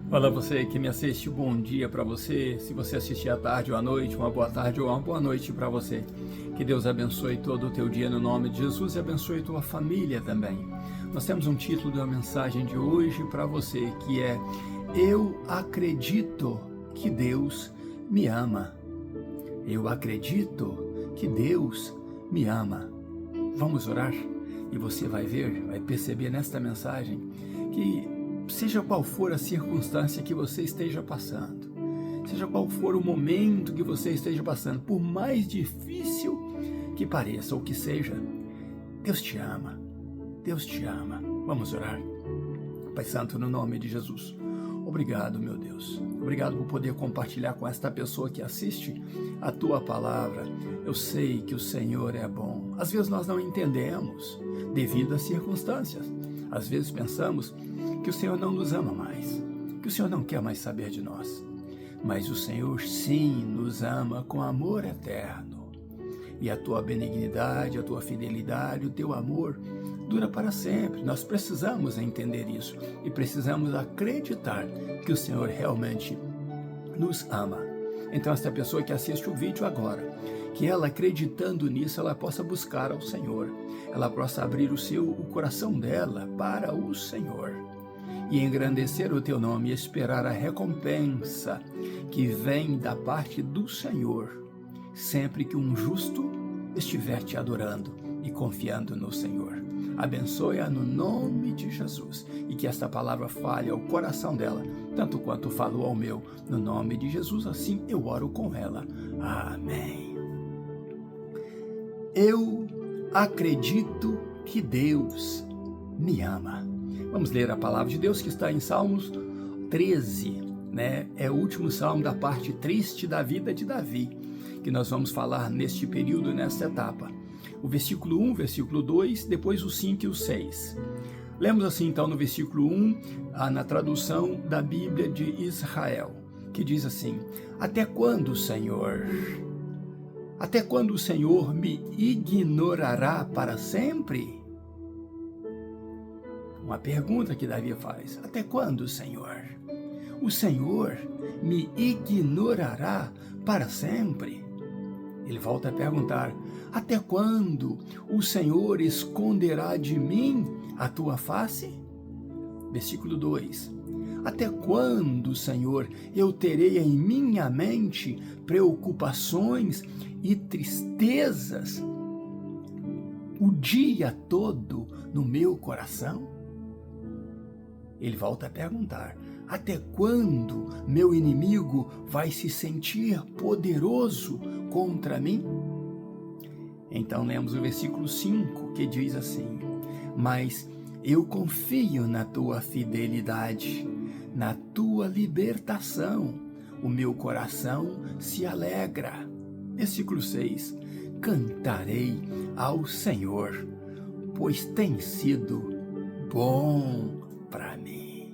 Fala você que me assiste, bom dia para você. Se você assistir à tarde ou à noite, uma boa tarde ou uma boa noite para você. Que Deus abençoe todo o teu dia no nome de Jesus e abençoe tua família também. Nós temos um título da mensagem de hoje para você que é: Eu acredito que Deus me ama. Eu acredito que Deus me ama. Vamos orar? E você vai ver, vai perceber nesta mensagem que seja qual for a circunstância que você esteja passando, seja qual for o momento que você esteja passando, por mais difícil que pareça ou que seja, Deus te ama, Deus te ama. Vamos orar? Pai Santo, no nome de Jesus, obrigado, meu Deus, obrigado por poder compartilhar com esta pessoa que assiste a Tua Palavra. Eu sei que o Senhor é bom. Às vezes nós não entendemos devido às circunstâncias, às vezes pensamos que o Senhor não nos ama mais, que o Senhor não quer mais saber de nós, mas o Senhor sim nos ama com amor eterno, e a Tua benignidade, a Tua fidelidade, o Teu amor dura para sempre. Nós precisamos entender isso e precisamos acreditar que o Senhor realmente nos ama. Então esta pessoa que assiste o vídeo agora, que ela acreditando nisso, ela possa buscar ao Senhor, ela possa abrir o coração dela para o Senhor e engrandecer o Teu nome e esperar a recompensa que vem da parte do Senhor, sempre que um justo estiver te adorando e confiando no Senhor. Abençoe-a no nome de Jesus e que esta palavra fale ao coração dela, tanto quanto falou ao meu. No nome de Jesus, assim eu oro com ela. Amém. Eu acredito que Deus me ama. Vamos ler a palavra de Deus que está em Salmos 13, né? É o último salmo da parte triste da vida de Davi, que nós vamos falar neste período, nesta etapa. O versículo 1, versículo 2, depois o 5 e o 6. Lemos assim então no versículo 1, na tradução da Bíblia de Israel, que diz assim: Até quando, Senhor? Até quando o Senhor me ignorará para sempre? Uma pergunta que Davi faz: até quando, Senhor? O Senhor me ignorará para sempre? Ele volta a perguntar: até quando o Senhor esconderá de mim a tua face? Versículo 2: até quando, Senhor, eu terei em minha mente preocupações e tristezas o dia todo no meu coração? Ele volta a perguntar: até quando meu inimigo vai se sentir poderoso contra mim? Então lemos o versículo 5, que diz assim: mas eu confio na tua fidelidade, na tua libertação, o meu coração se alegra. Versículo 6, cantarei ao Senhor, pois tem sido bom para mim.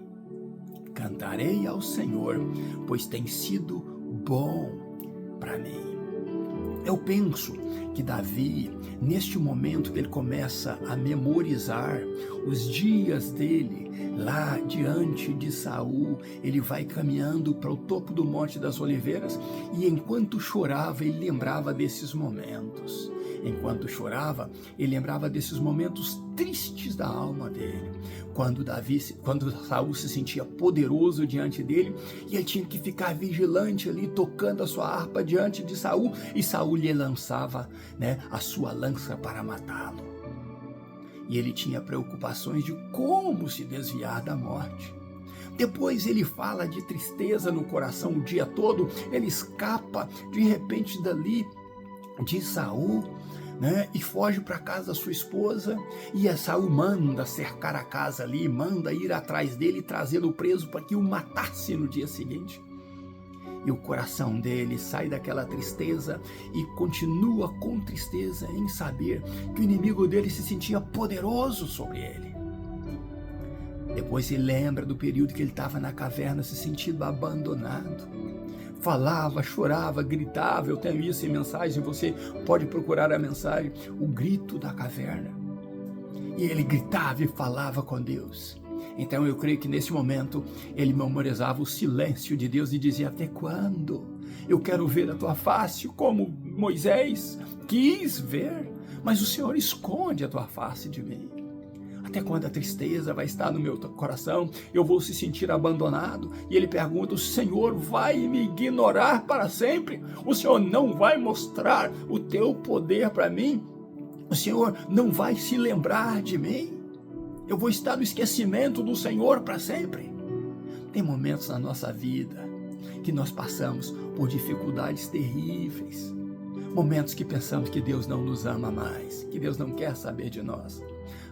Cantarei ao Senhor, pois tem sido bom para mim. Eu penso que Davi, neste momento que ele começa a memorizar os dias dele lá diante de Saul, ele vai caminhando para o topo do Monte das Oliveiras e enquanto chorava, ele lembrava desses momentos. Enquanto chorava, ele lembrava desses momentos tristes da alma dele. Quando Saul se sentia poderoso diante dele e ele tinha que ficar vigilante ali, tocando a sua harpa diante de Saul, e Saul lhe lançava, a sua lança para matá-lo. E ele tinha preocupações de como se desviar da morte. Depois ele fala de tristeza no coração o dia todo, ele escapa de repente dali de Saul, e foge para a casa da sua esposa, e a Saul manda cercar a casa ali, manda ir atrás dele e trazê-lo preso para que o matasse no dia seguinte. E o coração dele sai daquela tristeza e continua com tristeza em saber que o inimigo dele se sentia poderoso sobre ele. Depois ele lembra do período que ele estava na caverna se sentindo abandonado. Falava, chorava, gritava. Eu tenho isso em mensagem, você pode procurar a mensagem, o grito da caverna. E ele gritava e falava com Deus. Então eu creio que nesse momento ele memorizava o silêncio de Deus e dizia: até quando? Eu quero ver a tua face como Moisés quis ver, mas o Senhor esconde a tua face de mim. Até quando a tristeza vai estar no meu coração? Eu vou se sentir abandonado? E ele pergunta: o Senhor vai me ignorar para sempre? O Senhor não vai mostrar o teu poder para mim? O Senhor não vai se lembrar de mim? Eu vou estar no esquecimento do Senhor para sempre? Tem momentos na nossa vida que nós passamos por dificuldades terríveis. Momentos que pensamos que Deus não nos ama mais, que Deus não quer saber de nós.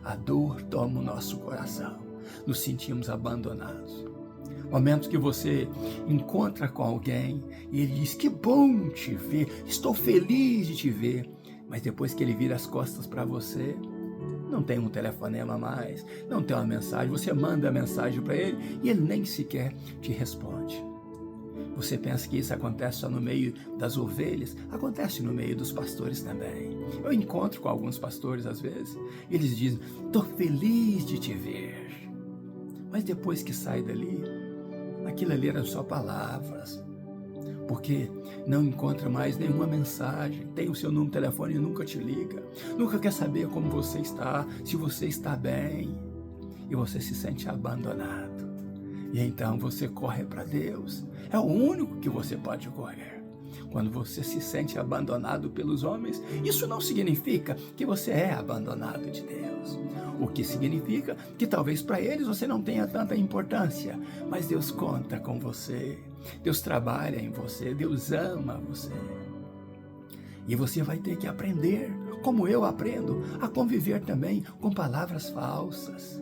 A dor toma o nosso coração, nos sentimos abandonados. Momentos que você encontra com alguém e ele diz: que bom te ver, estou feliz de te ver. Mas depois que ele vira as costas para você, não tem um telefonema mais, não tem uma mensagem, você manda a mensagem para ele e ele nem sequer te responde. Você pensa que isso acontece só no meio das ovelhas? Acontece no meio dos pastores também. Eu encontro com alguns pastores às vezes, e eles dizem: estou feliz de te ver. Mas depois que sai dali, aquilo ali eram só palavras, porque não encontra mais nenhuma mensagem, tem o seu número de telefone e nunca te liga, nunca quer saber como você está, se você está bem, e você se sente abandonado. E então você corre para Deus. É o único que você pode correr. Quando você se sente abandonado pelos homens, isso não significa que você é abandonado de Deus. O que significa que talvez para eles você não tenha tanta importância, mas Deus conta com você. Deus trabalha em você, Deus ama você. E você vai ter que aprender, como eu aprendo, a conviver também com palavras falsas.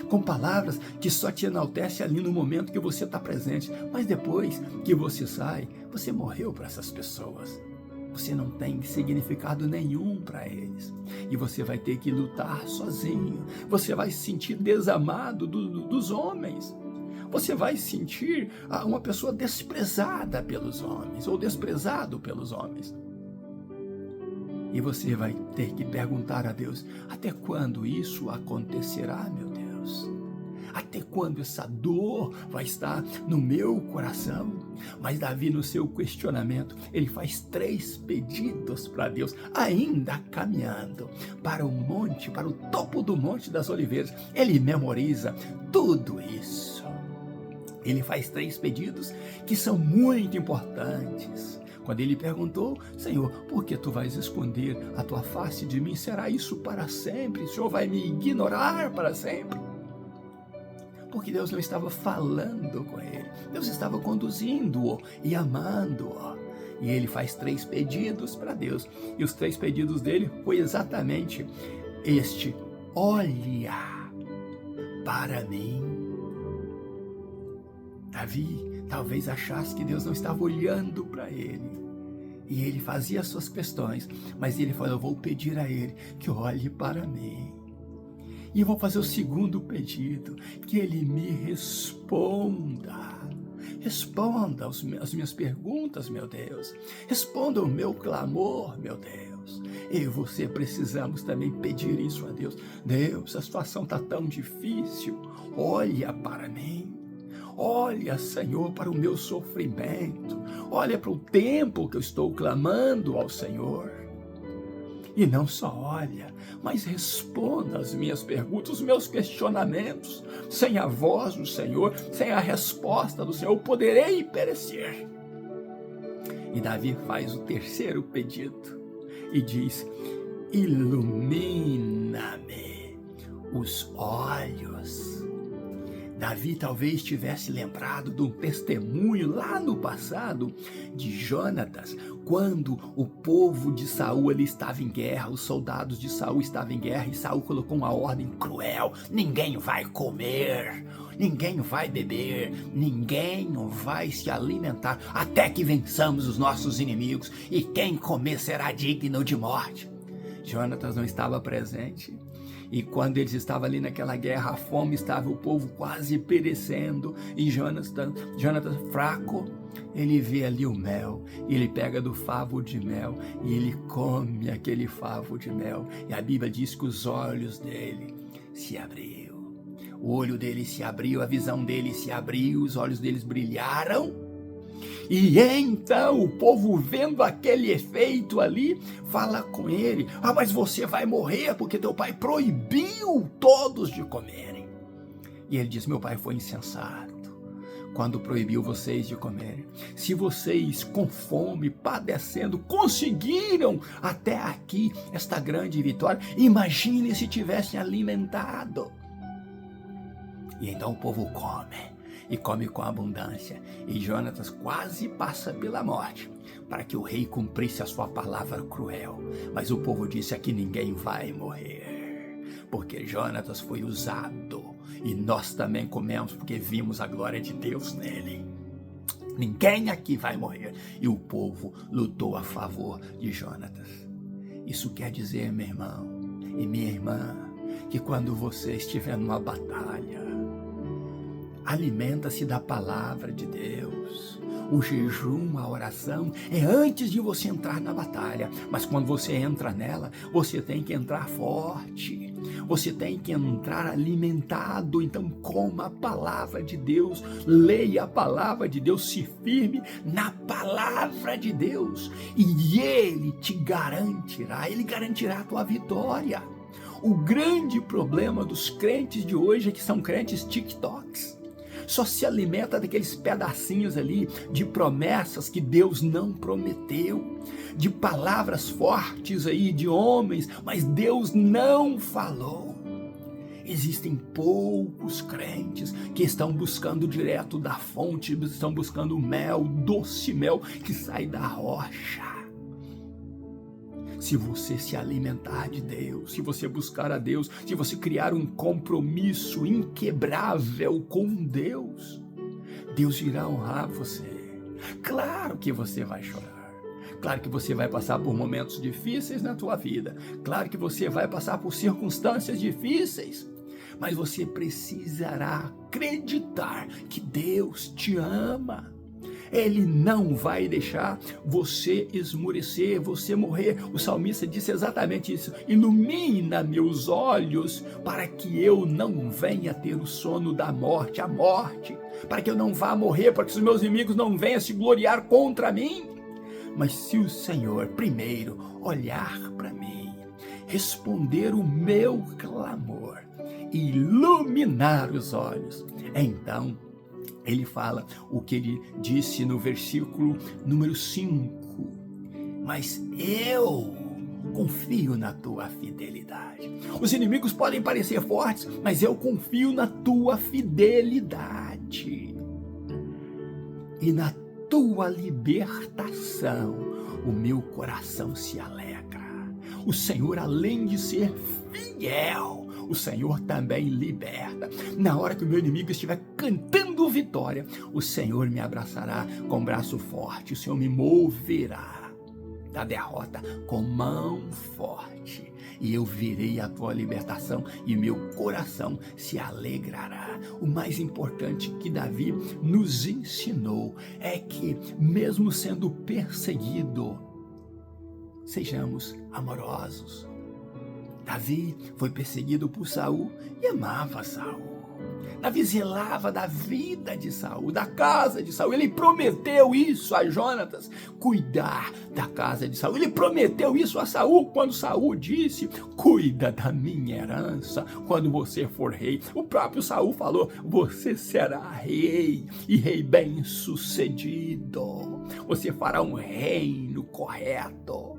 Com palavras que só te enaltecem ali no momento que você está presente, mas depois que você sai, você morreu para essas pessoas. Você não tem significado nenhum para eles. E você vai ter que lutar sozinho. Você vai se sentir desamado dos homens. Você vai se sentir uma pessoa desprezada pelos homens, ou desprezado pelos homens. E você vai ter que perguntar a Deus: até quando isso acontecerá, meu Deus? Até quando essa dor vai estar no meu coração? Mas Davi, no seu questionamento, ele faz 3 pedidos para Deus, ainda caminhando para o monte, para o topo do Monte das Oliveiras. Ele memoriza tudo isso. Ele faz 3 pedidos que são muito importantes. Quando ele perguntou: Senhor, por que tu vais esconder a tua face de mim? Será isso para sempre? O Senhor vai me ignorar para sempre? Porque Deus não estava falando com ele. Deus estava conduzindo-o e amando-o. E ele faz 3 pedidos para Deus. E os 3 pedidos dele foi exatamente este: olha para mim. Davi talvez achasse que Deus não estava olhando para ele. E ele fazia as suas questões, mas ele falou: eu vou pedir a ele que olhe para mim. E eu vou fazer o segundo pedido, que ele me responda. Responda as minhas perguntas, meu Deus. Responda o meu clamor, meu Deus. Eu e você precisamos também pedir isso a Deus. Deus, a situação está tão difícil. Olha para mim. Olha, Senhor, para o meu sofrimento. Olha para o tempo que eu estou clamando ao Senhor. E não só olha, mas responda as minhas perguntas, os meus questionamentos. Sem a voz do Senhor, sem a resposta do Senhor, eu poderei perecer. E Davi faz o 3º pedido e diz: ilumina-me os olhos. Davi talvez tivesse lembrado de um testemunho lá no passado de Jonatas, quando o povo de Saul ele estava em guerra, os soldados de Saul estavam em guerra e Saul colocou uma ordem cruel: ninguém vai comer, ninguém vai beber, ninguém vai se alimentar até que vençamos os nossos inimigos, e quem comer será digno de morte. Jonatas não estava presente. E quando eles estavam ali naquela guerra, a fome estava, o povo quase perecendo. E Jonatas fraco, ele vê ali o mel. E ele pega do favo de mel e ele come aquele favo de mel. E a Bíblia diz que os olhos dele se abriu. O olho dele se abriu, a visão dele se abriu, os olhos deles brilharam. E então o povo, vendo aquele efeito ali, fala com ele: mas você vai morrer porque teu pai proibiu todos de comerem. E ele diz: meu pai foi insensato quando proibiu vocês de comerem. Se vocês, com fome, padecendo, conseguiram até aqui esta grande vitória, imagine se tivessem alimentado. E então o povo come, e come com abundância. E Jonatas quase passa pela morte, para que o rei cumprisse a sua palavra cruel. Mas o povo disse: aqui ninguém vai morrer, porque Jonatas foi usado, e nós também comemos, porque vimos a glória de Deus nele. Ninguém aqui vai morrer. E o povo lutou a favor de Jonatas. Isso quer dizer, meu irmão e minha irmã, que quando você estiver numa batalha, alimenta-se da palavra de Deus. O jejum, a oração é antes de você entrar na batalha. Mas quando você entra nela, você tem que entrar forte. Você tem que entrar alimentado. Então coma a palavra de Deus, leia a palavra de Deus, se firme na palavra de Deus. E Ele te garantirá, Ele garantirá a tua vitória. O grande problema dos crentes de hoje é que são crentes TikToks. Só se alimenta daqueles pedacinhos ali de promessas que Deus não prometeu, de palavras fortes aí de homens, mas Deus não falou. Existem poucos crentes que estão buscando direto da fonte, estão buscando mel, doce mel que sai da rocha. Se você se alimentar de Deus, se você buscar a Deus, se você criar um compromisso inquebrável com Deus, Deus irá honrar você. Claro que você vai chorar. Claro que você vai passar por momentos difíceis na tua vida. Claro que você vai passar por circunstâncias difíceis. Mas você precisará acreditar que Deus te ama. Ele não vai deixar você esmurecer, você morrer. O salmista disse exatamente isso: ilumina meus olhos para que eu não venha ter o sono da morte, a morte, para que eu não vá morrer, para que os meus inimigos não venham se gloriar contra mim. Mas se o Senhor primeiro olhar para mim, responder o meu clamor, iluminar os olhos, então ele fala o que ele disse no versículo número 5. Mas eu confio na tua fidelidade. Os inimigos podem parecer fortes, mas eu confio na tua fidelidade. E na tua libertação, o meu coração se alegra. O Senhor, além de ser fiel, o Senhor também liberta. Na hora que o meu inimigo estiver cantando vitória, o Senhor me abraçará com braço forte. O Senhor me moverá da derrota com mão forte. E eu verei a tua libertação e meu coração se alegrará. O mais importante que Davi nos ensinou é que, mesmo sendo perseguido, sejamos amorosos. Davi foi perseguido por Saul e amava Saul. Davi zelava da vida de Saul, da casa de Saul. Ele prometeu isso a Jonatas, cuidar da casa de Saul. Ele prometeu isso a Saul quando Saul disse: cuida da minha herança quando você for rei. O próprio Saul falou: você será rei, e rei bem-sucedido. Você fará um reino correto.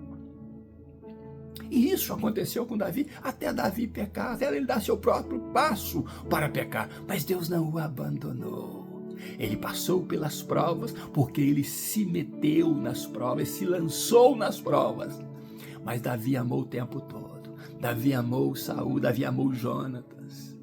E isso aconteceu com Davi, até Davi pecar, até ele dar seu próprio passo para pecar. Mas Deus não o abandonou. Ele passou pelas provas, porque ele se meteu nas provas, se lançou nas provas. Mas Davi amou o tempo todo. Davi amou Saul, Davi amou Jonatas.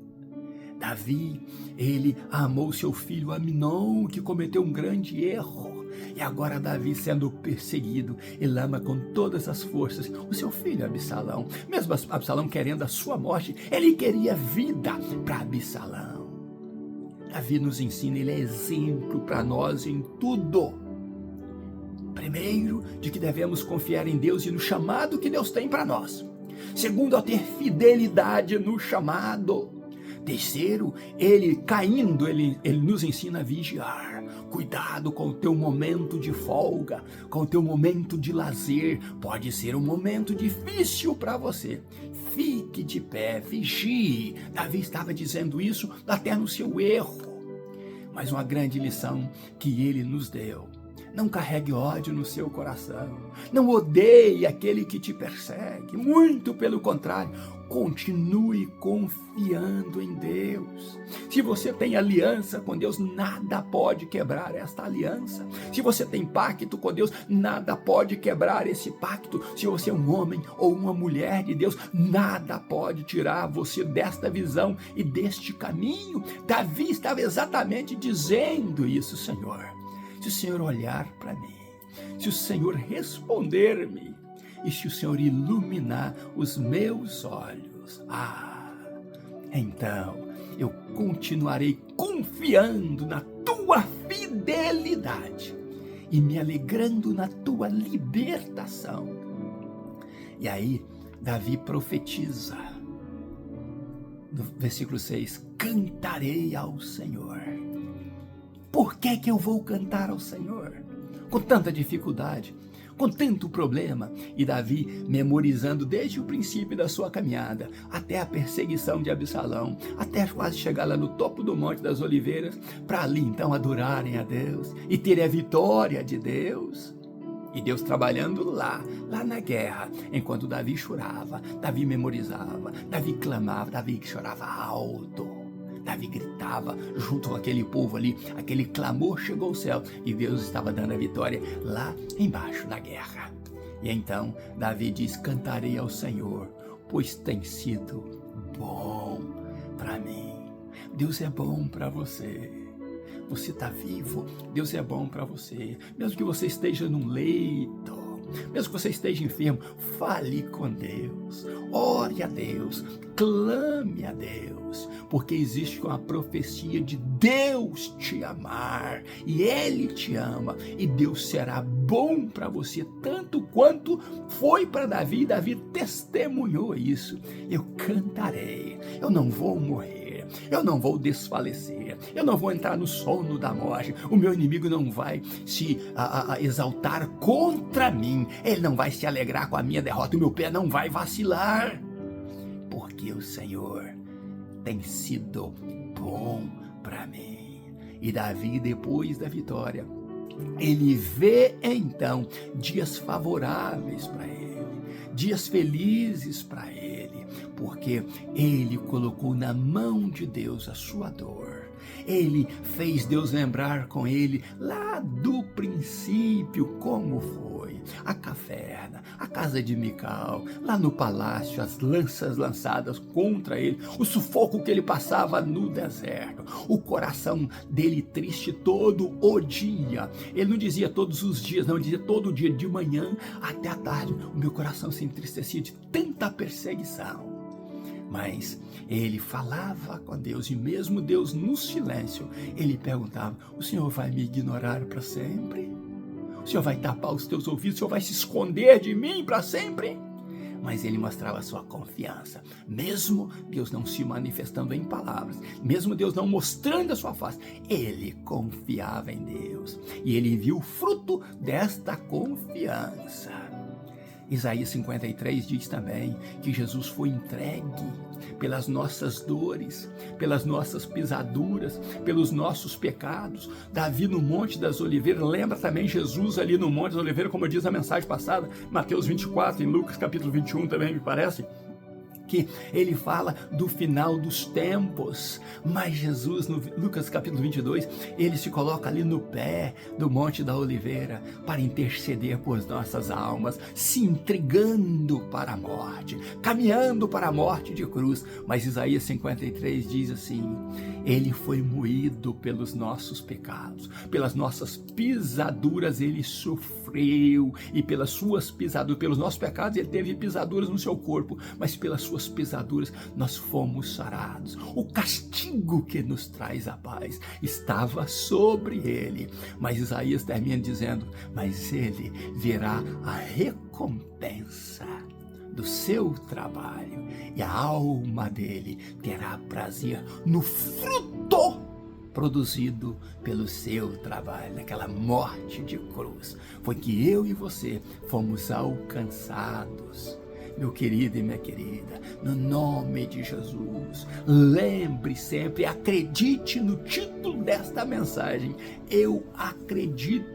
Davi, ele amou seu filho Aminon, que cometeu um grande erro. E agora Davi, sendo perseguido, ele ama com todas as forças o seu filho Absalão. Mesmo Absalão querendo a sua morte, ele queria vida para Absalão. Davi nos ensina, ele é exemplo para nós em tudo. Primeiro, de que devemos confiar em Deus e no chamado que Deus tem para nós. Segundo, a ter fidelidade no chamado. Terceiro, ele caindo, ele nos ensina a vigiar. Cuidado com o teu momento de folga, com o teu momento de lazer. Pode ser um momento difícil para você. Fique de pé, vigie. Davi estava dizendo isso até no seu erro. Mas uma grande lição que ele nos deu: não carregue ódio no seu coração. Não odeie aquele que te persegue. Muito pelo contrário, continue confiando em Deus. Se você tem aliança com Deus, nada pode quebrar esta aliança. Se você tem pacto com Deus, nada pode quebrar esse pacto. Se você é um homem ou uma mulher de Deus, nada pode tirar você desta visão e deste caminho. Davi estava exatamente dizendo isso: Senhor, se o Senhor olhar para mim, se o Senhor responder-me, e se o Senhor iluminar os meus olhos, então eu continuarei confiando na tua fidelidade e me alegrando na tua libertação. E aí, Davi profetiza, no versículo 6, cantarei ao Senhor. Por que eu vou cantar ao Senhor? Com tanta dificuldade, com tanto problema. E Davi memorizando desde o princípio da sua caminhada, até a perseguição de Absalão, até quase chegar lá no topo do Monte das Oliveiras, para ali então adorarem a Deus e terem a vitória de Deus. E Deus trabalhando lá na guerra, enquanto Davi chorava, Davi memorizava, Davi clamava, Davi chorava alto. Davi gritava junto com aquele povo ali, aquele clamor chegou ao céu e Deus estava dando a vitória lá embaixo na guerra. E então Davi diz: cantarei ao Senhor, pois tem sido bom para mim. Deus é bom para você. Você está vivo, Deus é bom para você. Mesmo que você esteja num leito, mesmo que você esteja enfermo, fale com Deus, ore a Deus, clame a Deus, porque existe uma profecia de Deus te amar, e Ele te ama, e Deus será bom para você, tanto quanto foi para Davi. Davi testemunhou isso. Eu cantarei, eu não vou morrer, eu não vou desfalecer, eu não vou entrar no sono da morte, o meu inimigo não vai se exaltar contra mim, ele não vai se alegrar com a minha derrota, o meu pé não vai vacilar, porque o Senhor tem sido bom para mim. E Davi, depois da vitória, ele vê então dias favoráveis para ele, dias felizes para ele, porque ele colocou na mão de Deus a sua dor. Ele fez Deus lembrar com ele lá do princípio como foi a caverna, a casa de Mical, lá no palácio, as lanças lançadas contra ele, o sufoco que ele passava no deserto, o coração dele triste todo o dia. Ele não dizia todos os dias, não, ele dizia todo dia, de manhã até a tarde, o meu coração se entristecia de tanta perseguição. Mas ele falava com Deus, e mesmo Deus no silêncio, ele perguntava: o Senhor vai me ignorar para sempre? O Senhor vai tapar os teus ouvidos? O Senhor vai se esconder de mim para sempre? Mas ele mostrava a sua confiança, mesmo Deus não se manifestando em palavras, mesmo Deus não mostrando a sua face, ele confiava em Deus, e ele viu o fruto desta confiança. Isaías 53 diz também que Jesus foi entregue pelas nossas dores, pelas nossas pisaduras, pelos nossos pecados. Davi no Monte das Oliveiras, lembra também Jesus ali no Monte das Oliveiras, como diz a mensagem passada, Mateus 24, em Lucas capítulo 21 também me parece, que ele fala do final dos tempos, mas Jesus, no Lucas capítulo 22, ele se coloca ali no pé do Monte da Oliveira para interceder por nossas almas, se entregando para a morte, caminhando para a morte de cruz. Mas Isaías 53 diz assim: ele foi moído pelos nossos pecados, pelas nossas pisaduras ele sofreu, e pelas suas pisaduras, pelos nossos pecados ele teve pisaduras no seu corpo, mas pelas suas pisaduras nós fomos sarados. O castigo que nos traz a paz estava sobre ele. Mas Isaías termina dizendo: mas ele verá a recompensa do seu trabalho, e a alma dele terá prazer no fruto produzido pelo seu trabalho, naquela morte de cruz. Foi que eu e você fomos alcançados. Meu querido e minha querida, no nome de Jesus, lembre sempre, acredite no título desta mensagem: eu acredito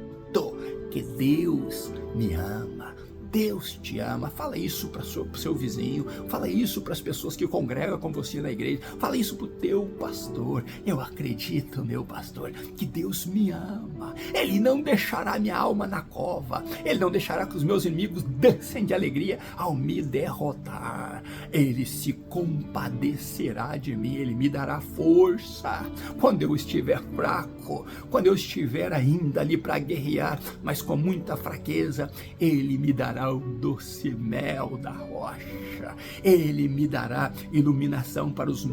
que Deus me ama. Deus te ama. Fala isso para o seu vizinho, fala isso para as pessoas que congregam com você na igreja, fala isso para o teu pastor. Eu acredito, meu pastor, que Deus me ama. Ele não deixará minha alma na cova, Ele não deixará que os meus inimigos dancem de alegria ao me derrotar. Ele se compadecerá de mim, Ele me dará força quando eu estiver fraco, quando eu estiver ainda ali para guerrear, mas com muita fraqueza. Ele me dará o doce mel da rocha, Ele me dará iluminação para os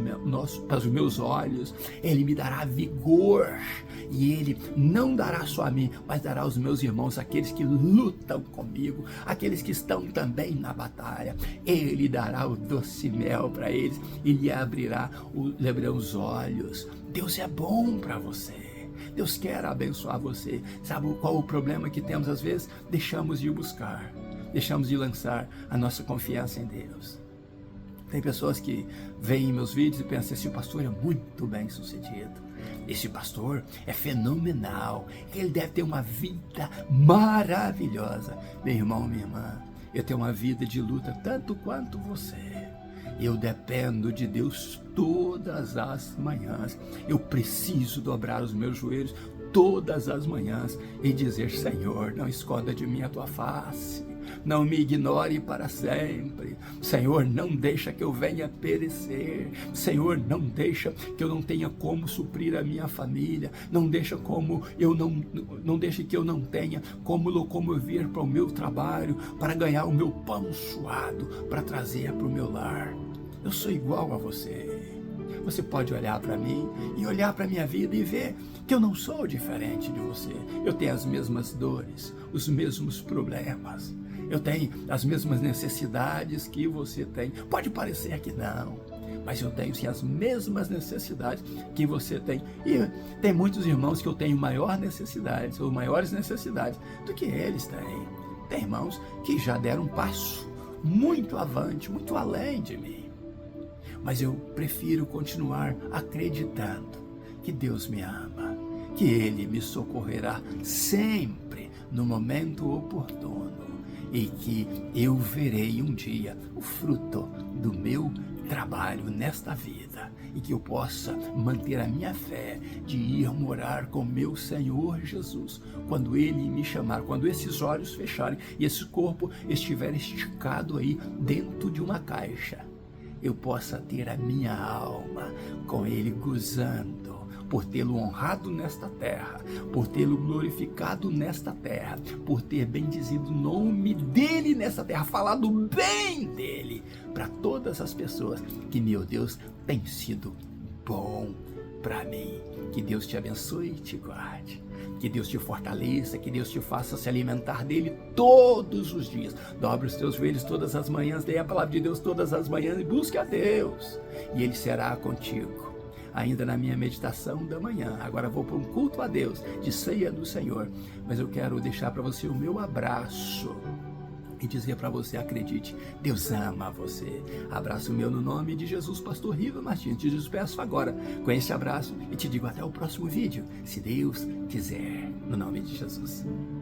meus olhos, Ele me dará vigor, e Ele não dará só a mim, mas dará aos meus irmãos, aqueles que lutam comigo, aqueles que estão também na batalha. Ele dará o doce mel para eles e lhe abrirá os olhos. Deus é bom para você. Deus quer abençoar você. Sabe qual o problema que temos às vezes? Deixamos de buscar, deixamos de lançar a nossa confiança em Deus. Tem pessoas que veem meus vídeos e pensam: esse pastor é muito bem sucedido, esse pastor é fenomenal, ele deve ter uma vida maravilhosa. Meu irmão, minha irmã, eu tenho uma vida de luta tanto quanto você. Eu dependo de Deus todas as manhãs. Eu preciso dobrar os meus joelhos todas as manhãs e dizer: Senhor, não esconda de mim a tua face, não me ignore para sempre. Senhor, não deixa que eu venha perecer. Senhor, não deixa que eu não tenha como suprir a minha família. Não deixa que eu não tenha como locomover para o meu trabalho, para ganhar o meu pão suado, para trazer para o meu lar. Eu sou igual a você. Você pode olhar para mim e olhar para a minha vida e ver que eu não sou diferente de você. Eu tenho as mesmas dores, os mesmos problemas. Eu tenho as mesmas necessidades que você tem. Pode parecer que não, mas eu tenho sim as mesmas necessidades que você tem. E tem muitos irmãos que eu tenho maiores necessidades do que eles têm. Tem irmãos que já deram um passo muito avante, muito além de mim. Mas eu prefiro continuar acreditando que Deus me ama, que Ele me socorrerá sempre no momento oportuno, e que eu verei um dia o fruto do meu trabalho nesta vida, e que eu possa manter a minha fé de ir morar com meu Senhor Jesus quando Ele me chamar, quando esses olhos fecharem e esse corpo estiver esticado aí dentro de uma caixa. Eu possa ter a minha alma com Ele gozando, por tê-lo honrado nesta terra, por tê-lo glorificado nesta terra, por ter bendizido o nome dEle nesta terra, falado bem dEle para todas as pessoas, que meu Deus tem sido bom para mim. Que Deus te abençoe e te guarde, que Deus te fortaleça, que Deus te faça se alimentar dEle todos os dias. Dobre os teus joelhos todas as manhãs, leia a palavra de Deus todas as manhãs e busque a Deus, e Ele será contigo. Ainda na minha meditação da manhã, agora vou para um culto a Deus, de ceia do Senhor, mas eu quero deixar para você o meu abraço e dizer para você: acredite, Deus ama você. Abraço meu no nome de Jesus, pastor Riva Martins. Te despeço agora com esse abraço e te digo até o próximo vídeo, se Deus quiser, no nome de Jesus.